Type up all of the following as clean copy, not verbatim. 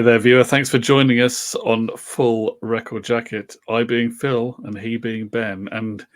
Hey there, viewer. Thanks for joining us on Full Record Jacket. I being Phil and he being Ben. And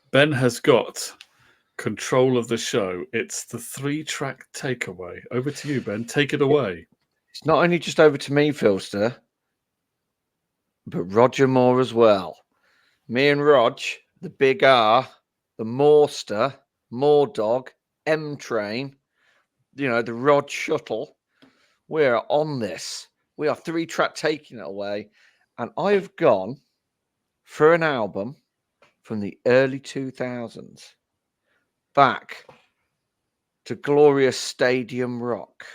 Ben has got control of the show. It's the 3-track takeaway. Over to you, Ben. Take it away. It's not only just over to me, Philster, but Roger Moore as well. Me and Rog, the Big R, the Moorster, Moor Dog, M Train, the Rod Shuttle. We're on this. We are 3-track taking it away. And I've gone for an album from the early 2000s back to glorious Stadium Rock.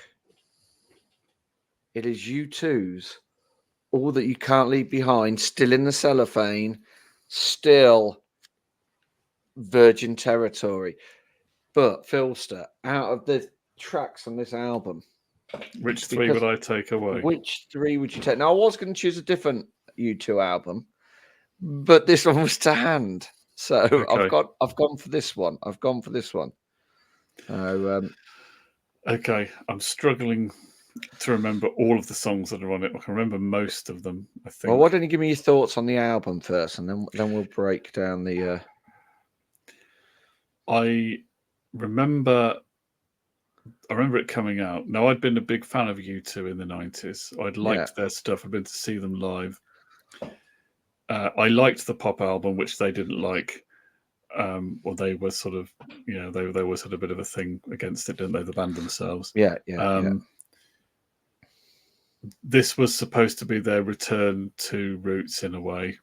It is U2's All That You Can't Leave Behind, still in the cellophane, still virgin territory. But Philster, out of the tracks on this album, which 3 would I take away? Which 3 would you take? Now, I was going to choose a different U2 album, but this one was to hand. So okay. I've gone for this one. Okay, I'm struggling to remember all of the songs that are on it. I can remember most of them, I think. Well, why don't you give me your thoughts on the album first, and then we'll break down the... I remember it coming out. Now, I'd been a big fan of U2 in the 90s. I'd liked their stuff. I'd been to see them live. I liked the pop album, which they didn't like. Or they were sort of, they were sort of a bit of a thing against it, didn't they? The band themselves. Yeah. This was supposed to be their return to roots in a way.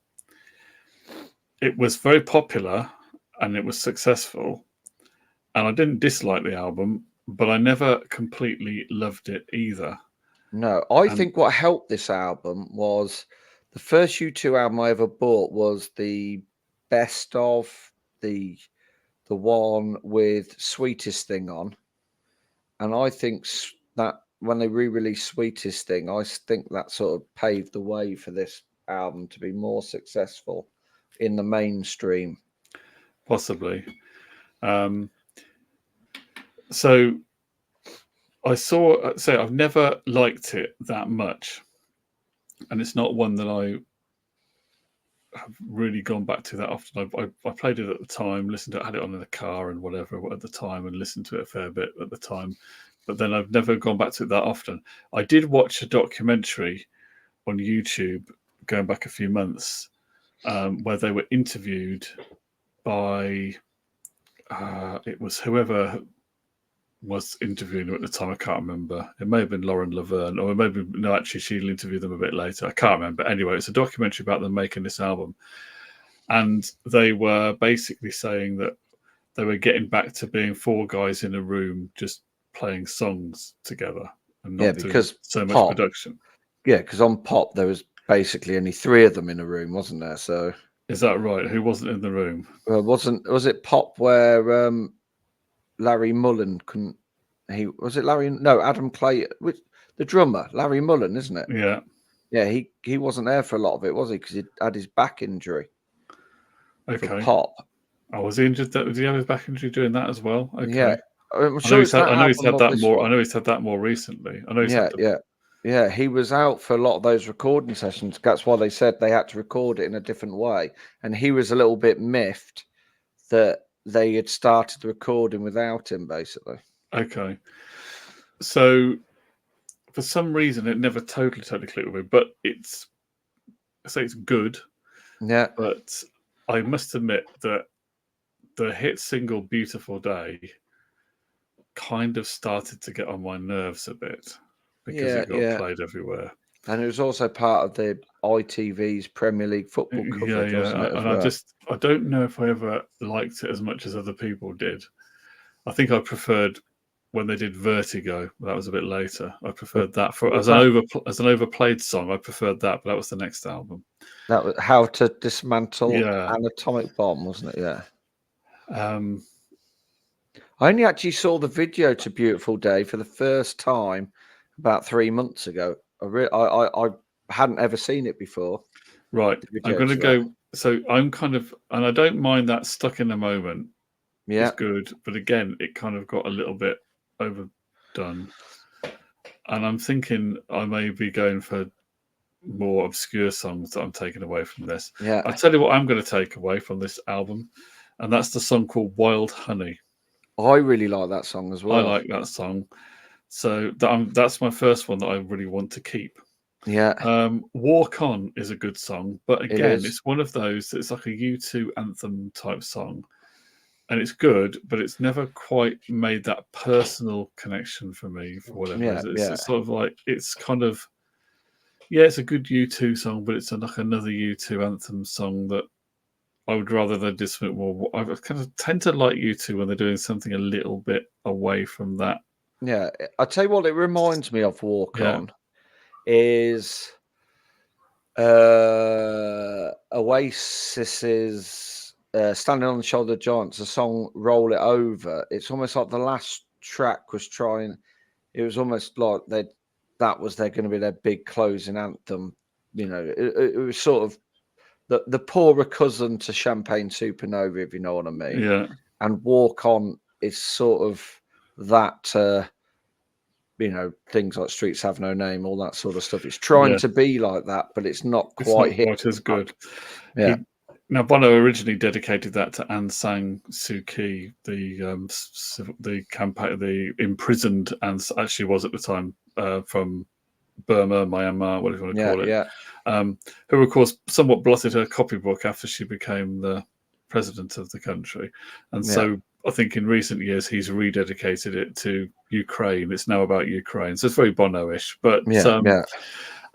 It was very popular and it was successful. And I didn't dislike the album, but I never completely loved it either. No, I think what helped this album was the first U2 album I ever bought was the best of the one with Sweetest Thing on. And I think that when they re-released Sweetest Thing, I think that sort of paved the way for this album to be more successful in the mainstream. Possibly. So I've never liked it that much. And it's not one that I have really gone back to that often. I played it at the time, listened to it, had it on in the car and whatever at the time, and listened to it a fair bit at the time. But then I've never gone back to it that often. I did watch a documentary on YouTube going back a few months where they were interviewed by it was whoever was interviewing them at the time. I can't remember. It may have been Lauren Laverne, or maybe no. Actually, she'll interview them a bit later. I can't remember. Anyway, it's a documentary about them making this album, and they were basically saying that they were getting back to being 4 guys in a room just playing songs together and not doing so much production. Yeah, because on Pop there was basically only 3 of them in a room, wasn't there? So is that right? Who wasn't in the room? Was it Pop where Larry Mullen couldn't? Adam Clay, the drummer, Larry Mullen, isn't it? Yeah. He wasn't there for a lot of it, was he? Because he had his back injury. Okay. For Pop. Oh, was he injured? Did he have his back injury doing that as well? Okay. Yeah. I know he's had that more recently. Yeah. He was out for a lot of those recording sessions. That's why they said they had to record it in a different way. And he was a little bit miffed that they had started recording without him, basically. Okay. So for some reason it never totally clicked with me, but it's good. Yeah. But I must admit that the hit single Beautiful Day kind of started to get on my nerves a bit because it got played everywhere. And it was also part of the ITV's Premier League football coverage, wasn't it? I don't know if I ever liked it as much as other people did. I think I preferred when they did Vertigo. That was a bit later. I preferred that as an overplayed song. I preferred that, but that was the next album. That was How to Dismantle an Atomic Bomb, wasn't it? Yeah. I only actually saw the video to Beautiful Day for the first time about 3 months ago. I hadn't ever seen it before. Right. I'm going to go. So I'm kind of, and I don't mind that Stuck in the Moment. Yeah. It's good. But again, it kind of got a little bit overdone. and I'm thinking I may be going for more obscure songs that I'm taking away from this. Yeah. I'll tell you what I'm going to take away from this album, and that's the song called Wild Honey. I really like that song as well. I like that song. So that's my first one that I really want to keep. Yeah. Walk On is a good song, but It again, is. it's one of those that's like a U2 anthem type song. And it's good, but it's never quite made that personal connection for me for whatever Yeah, reason. yeah. It's sort of like, it's kind of, yeah, it's a good U2 song, but it's like another U2 anthem song that I would rather they did something more. I kind of tend to like U2 when they're doing something a little bit away from that. Yeah. I tell you what, it reminds me of Walk Yeah. On is Oasis's Standing on the Shoulder of Giants, the song Roll It Over. It's almost like the last track was trying, it was almost like that was going to be their big closing anthem. You know, it was sort of the poorer cousin to Champagne Supernova, if you know what I mean. Yeah. And Walk On is sort of that, you know, things like Streets Have No Name, all that sort of stuff. It's trying to be like that, but it's not It's quite not quite as good. Yeah. Now, Bono originally dedicated that to Aung San Suu Kyi, the campaign, the imprisoned, and actually was at the time from Burma, Myanmar, whatever you want to call it. Yeah. Who, of course, somewhat blotted her copybook after she became the president of the country. And so I think in recent years he's rededicated it to Ukraine. It's now about Ukraine. So it's very Bono-ish. But but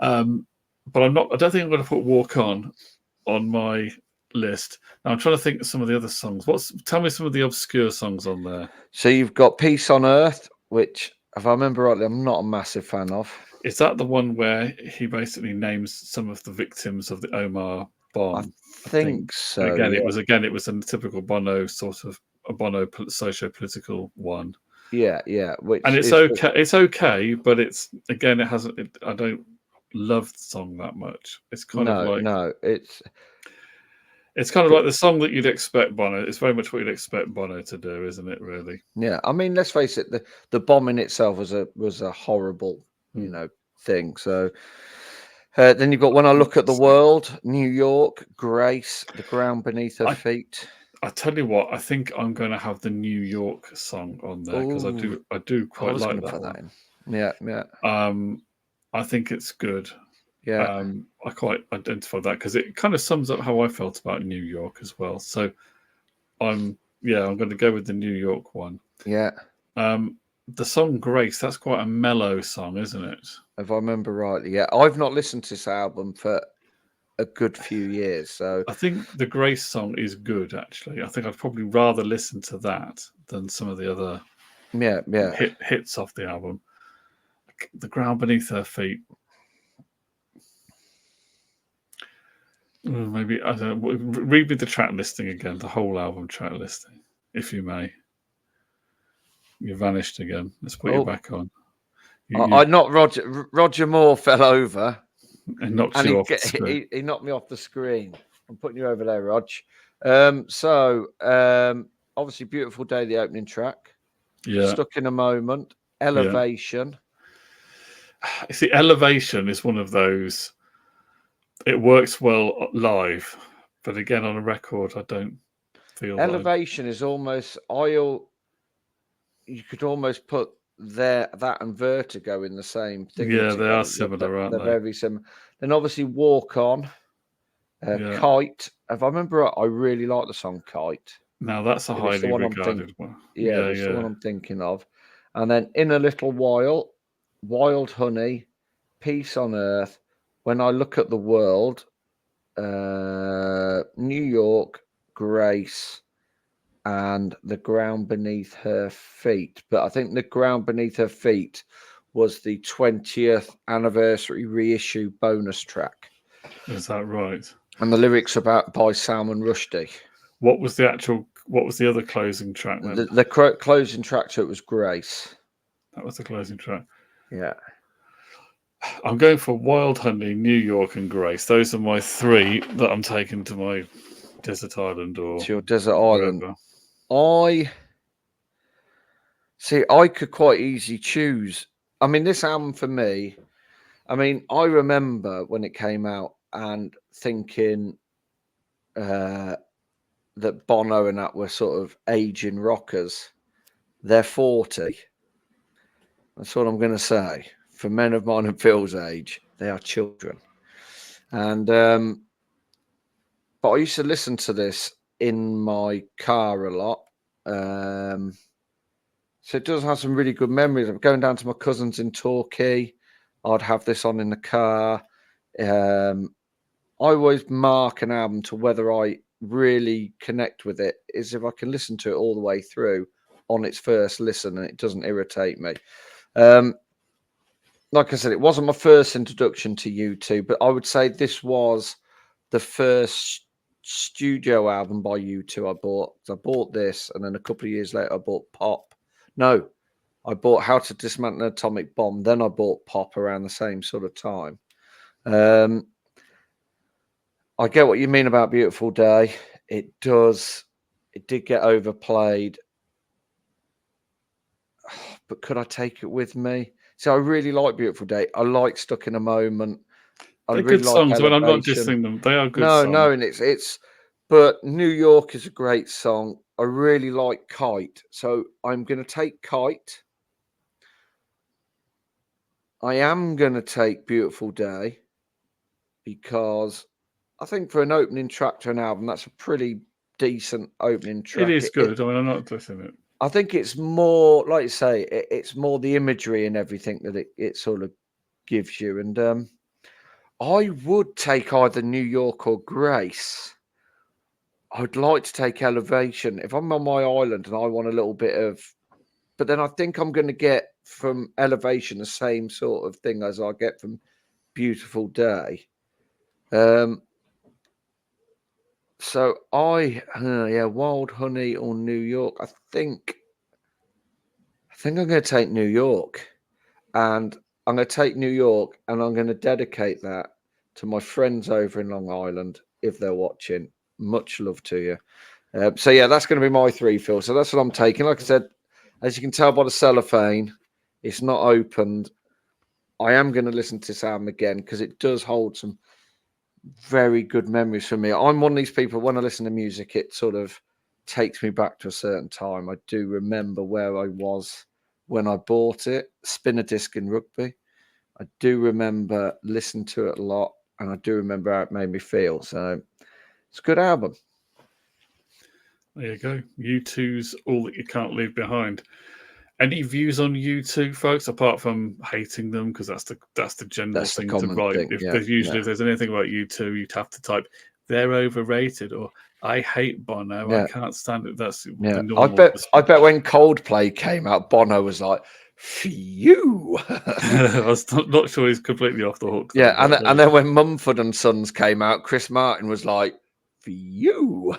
I don't think I'm going to put Walk On my list. Now I'm trying to think of some of the other songs. Tell me some of the obscure songs on there. So you've got Peace on Earth, which, if I remember rightly, I'm not a massive fan of. Is that the one where he basically names some of the victims of the Omar bomb? I think so. Again, it was a typical Bono sort of a Bono socio-political one. Yeah. And it's okay. It's okay, but it's again, it hasn't. I don't love the song that much. It's kind of like it's kind of like the song that you'd expect Bono. It's very much what you'd expect Bono to do, isn't it? Really? Yeah. I mean, let's face it. The bombing itself was a horrible, you know, thing. So then you've got When I Look at the World, New York, Grace, The Ground Beneath Her Feet. I tell you what, I think I'm going to have the New York song on there because I do quite like that one. Yeah. I think it's good. Yeah. I quite identify that because it kind of sums up how I felt about New York as well. So I'm going to go with the New York one. Yeah. The song Grace, that's quite a mellow song, isn't it? If I remember rightly, yeah. I've not listened to this album for a good few years, so I think the Grace song is good. Actually, I think I'd probably rather listen to that than some of the other hits off the album. The Ground Beneath Her Feet. Maybe I don't know. Read me the track listing again, the whole album track listing, if you may. You vanished again. Let's put you back on. I knocked Roger Moore fell over and knocked you off. He knocked me off the screen. I'm putting you over there, Rog. Obviously, Beautiful Day, the opening track. Yeah. Stuck in a Moment. Elevation. Yeah. See, Elevation is one of those. It works well live, but again on a record, I don't feel. Elevation is almost you could almost put that and Vertigo in the same thing. Yeah, they are similar, aren't they? They're very similar. Then obviously Walk On, Kite. If I remember, I really like the song Kite. Now that's a highly regarded one. Yeah, that's the one I'm thinking of. And then In a Little While, Wild Honey, Peace on Earth, When I Look at the World, New York, Grace, and The Ground Beneath Her Feet. But I think The Ground Beneath Her Feet was the 20th anniversary reissue bonus track. Is that right? And the lyrics are by Salman Rushdie. What was the other closing track then? The closing track to it was Grace. That was the closing track. Yeah. I'm going for Wild Honey, New York, and Grace. Those are my three that I'm taking to my desert island or to your desert island. Wherever. I could quite easily choose. I mean, this album for me, I mean, I remember when it came out and thinking that Bono and that were sort of aging rockers. They're 40. That's what I'm going to say. For men of mine and Phil's age, they are children. And but I used to listen to this in my car a lot. So it does have some really good memories. I'm going down to my cousins in Torquay. I'd have this on in the car. I always mark an album to whether I really connect with it is if I can listen to it all the way through on its first listen and it doesn't irritate me. Like I said, it wasn't my first introduction to U2, but I would say this was the first studio album by U2 I bought. I bought this, and then a couple of years later, I bought Pop. No, I bought How to Dismantle an Atomic Bomb. Then I bought Pop around the same sort of time. I get what you mean about Beautiful Day. It did get overplayed. But could I take it with me? So I really like Beautiful Day. I like Stuck in a Moment. They're really good like songs. When I'm not Elevation. dissing them, they are good No, songs. no, and it's. But New York is a great song. I really like Kite, so I'm going to take Kite. I am going to take Beautiful Day because I think for an opening track to an album, that's a pretty decent opening track. It is good. I mean, I'm not dissing it. I think it's more, like you say, it's more the imagery and everything that it sort of gives you. And I would take either New York or Grace. I'd like to take Elevation. If I'm on my island and I want a little bit of... But then I think I'm going to get from Elevation the same sort of thing as I get from Beautiful Day. So Wild Honey or New York. I think I'm going to take New York, and I'm going to take New York, and I'm going to dedicate that to my friends over in Long Island if they're watching. Much love to you. So yeah, that's going to be my three, Phil. So that's what I'm taking. Like I said, as you can tell by the cellophane, it's not opened. I am going to listen to this album again because it does hold some very good memories for me. I'm one of these people, when I listen to music, it sort of takes me back to a certain time. I do remember where I was when I bought it, spin a disc in Rugby. I do remember listening to it a lot, and I do remember how it made me feel. So it's a good album. There you go. U2's All That You Can't Leave Behind. Any views on U2, folks, apart from hating them, because that's the general thing to write. If there's anything about U2, you'd have to type they're overrated or I hate Bono. I can't stand it. That's the normal. I bet when Coldplay came out, Bono was like, phew. I was not sure he's completely off the hook. Yeah, and then when Mumford & Sons came out, Chris Martin was like, phew.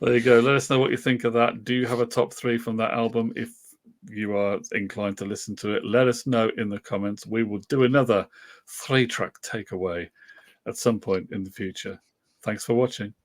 There you go. Let us know what you think of that. Do you have a top 3 from that album? If you are inclined to listen to it, let us know in the comments. We will do another 3-track takeaway at some point in the future. Thanks for watching.